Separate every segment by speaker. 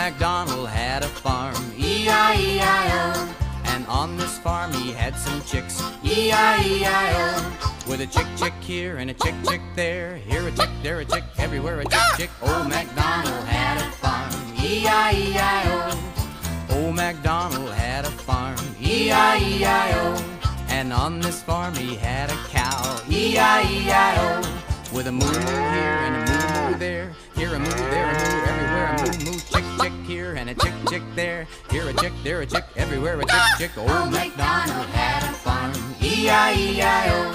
Speaker 1: MacDonald had a farm, E-I-E-I-O. And on this farm he had some chicks, E-I-E-I-O. With a chick here and a chick there, here a chick, there a chick, everywhere a chick. Old MacDonald had a farm, E-I-E-I-O. Old MacDonald had a farm, E-I-E-I-O. And on this farm he had a cow, E-I-E-I-O. With a moo here and a moo there, here a moo, there a moo, everywhere a moo, chick here and a chick there, here a chick, there a chick, everywhere a chick. Old MacDonald had a farm, E-I-E-I-O.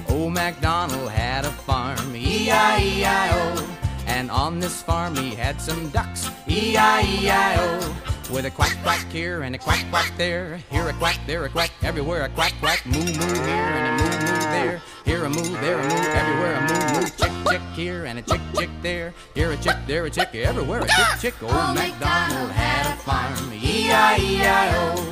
Speaker 1: Old MacDonald had a farm, E-I-E-I-O. And on this farm he had some ducks, E-I-E-I-O. With a quack here and a quack there, here a quack, there a quack, everywhere a quack, moo here and a moo there, here a moo, there a moo, everywhere a moo, chick here and a chick there, here a chick, there a chick, everywhere a chick. Old MacDonald had a farm, E-I-E-I-O.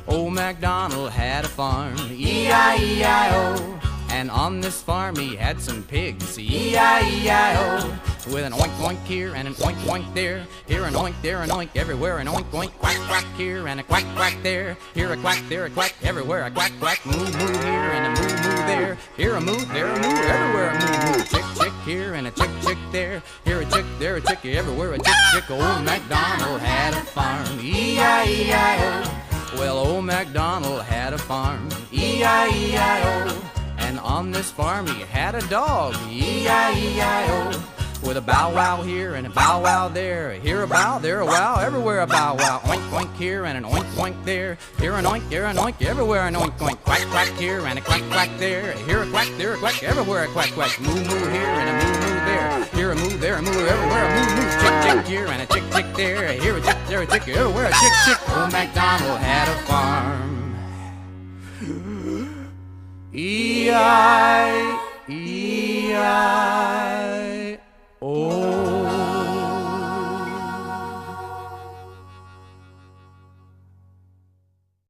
Speaker 1: Old MacDonald had a farm, E-I-E-I-O. And on this farm he had some pigs, E-I-E-I-O. With an oink here and an oink there, here an oink, there an oink, everywhere an oink, quack here and a quack there, here a quack, there a quack, everywhere a quack, moo here and a moo there, here a moo, there a moo, everywhere a moo, chick here and a chick there, here a chick, there a chick, everywhere a chick. Old MacDonald had a farm, E-I-E-I-O. Well, old MacDonald had a farm, E-I-E-I-O. And on this farm he had a dog, E-I-E-I-O. With a bow wow here and a bow wow there, here a bow, there a wow, everywhere a bow wow. Oink here and an oink there, here an oink, everywhere an oink, quack here and a quack there, here a quack, there a quack, everywhere a quack, moo here and a moo there, here a moo, there a moo, everywhere a moo, chick here and a chick there, here a chick, there a chick, everywhere a chick. Old MacDonald had a farm, E-I-E-I-O.